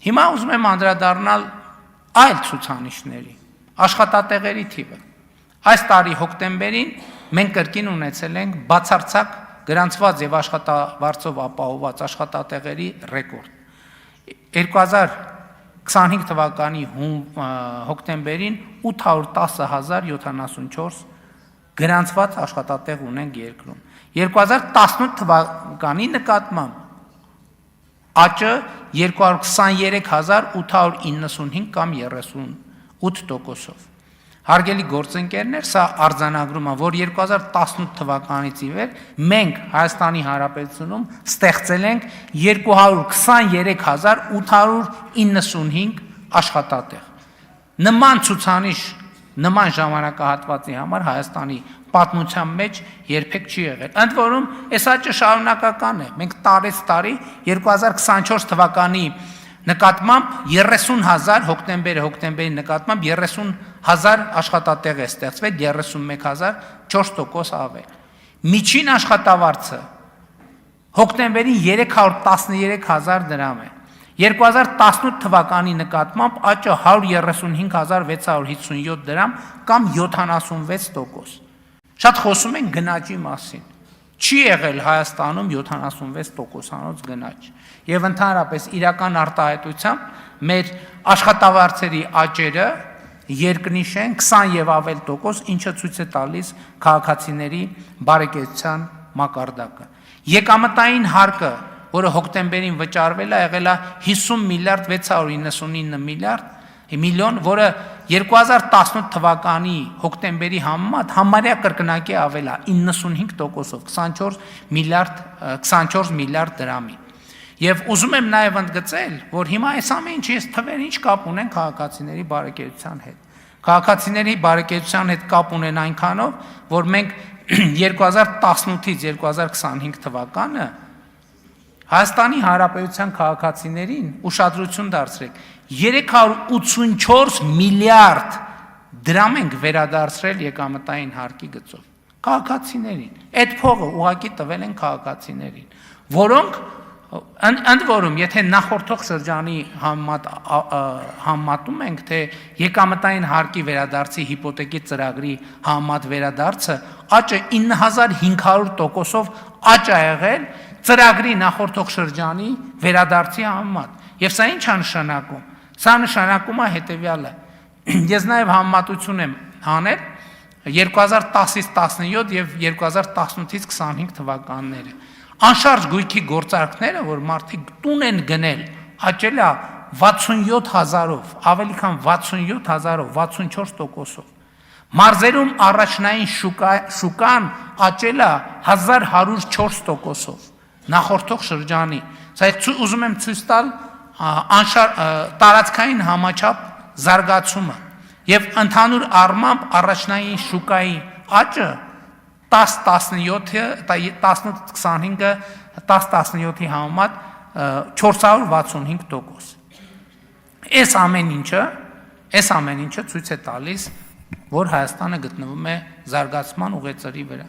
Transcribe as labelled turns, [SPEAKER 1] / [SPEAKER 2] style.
[SPEAKER 1] Հիմա ուզում եմ անդրադառնալ այլ ցուցանիշների, աշխատատեղերի թիվը։ Այս տարի հոկտեմբերին մենք կրկին ունեցել ենք բացարձակ գրանցված եւ աշխատավարձով ապահովված աշխատատեղերի ռեկորդ։ 2025 թվականի հոկտեմբերին 810,074 գրանցված աշխատատեղ ունենք երկրում։ 2018 թվականի նկատմամբ աճը 223,895 կամ 38%-ով։ Հարգելի գործընկերներ, սա արձանագրում է, որ 2018 թվականից ի վեր մենք Հայաստանի Հանրապետությունում ստեղծել ենք 223,895 աշխատատեղ։ Նման ցուցանիշ, նման ժամանակահատվածի համար Հայաստանի պատմության մեջ երբեք չի եղել։ Ընդ որում, այս աճը շարունակական է։ Մենք տարեց տարի 2024 թվականի նկատմամբ 30,000 հոկտեմբերի նկատմամբ 30,000 աշխատատեղ է ստեղծվել, 31,004% ավել։ Միջին աշխատավարձը հոկտեմբերին 313,000 դրամ է։ 2018 թվականի նկատմամբ աճը 135,657 դրամ կամ 76%։ Շատ խոսում են գնաճի մասին։ Չի եղել Հայաստանում 76%-անոց գնաճ։ Եվ ընդհանրապես իրական արտահայտությամբ մեր աշխատավարձերի աճերը երկնիշ են 20 եւ ավել տոկոս, ինչը ցույց է տալիս քաղաքացիների բարեկեցության մակարդակը։ Եկամտային հարկը, որը հոկտեմբերին վճարվել է, եղել է 50 միլիարդ 699 միլիոն, որը 2018 թվականի հոկտեմբերի համեմատ համարյա կրկնակի ավել է 95%-ով 24 միլիարդ դրամի։ Եվ ուզում եմ նաև ընդգծել, որ հիմա այս ամեն ինչի այս թվերը ինչ կապ ունեն քաղաքացիների բարեկեցության հետ։ Քաղաքացիների բարեկեցության հետ կապ ունեն այնքանով, որ մենք 2018-ից 2025 թվականը Հայաստանի Հանրապետության քաղաքացիներին ուշադրություն դարձրեք 384 միլիարդ դրամ ենք վերադարձրել եկամտային հարկի գծով քաղաքացիներին։ Այդ փողը ուղղակի տվել են քաղաքացիներին, որոնք ընդ որում, եթե նախորդող շրջանի համեմատում ենք, թե եկամտային հարկի վերադարձի հիպոթեկի ծրագրի համեմատ վերադարձը աճը 9500%-ով աճ է եղել ծրագրի նախորդող շրջանի վերադարձի համեմատ։ Եւ սա ինչ է նշանակում։ Սա նշանակում է հետեւյալը։ Ես նաեւ համեմատություն եմ անել 2010-ից 17 եւ 2018-ից 25 թվականները։ Անշարժ գույքի գործարքները, որ մարդիկ տուն են գնել, աճել է 67,000-ով, ավելի քան 67,000-ով, 64%-ով։ Մարզերում առաջնային շուկան աճել է 1104%-ով, նախորդող շրջանի։ Սա ուզում եմ ցույց տալ տարածքային համաչափ զարգացումը եւ ընդհանուր առմամբ առաջնային շուկայի աճը 10-17-ի համեմատ 465%։ Այս ամեն ինչը ցույց է տալիս, որ Հայաստանը գտնվում է զարգացման ուղեծրի վրա։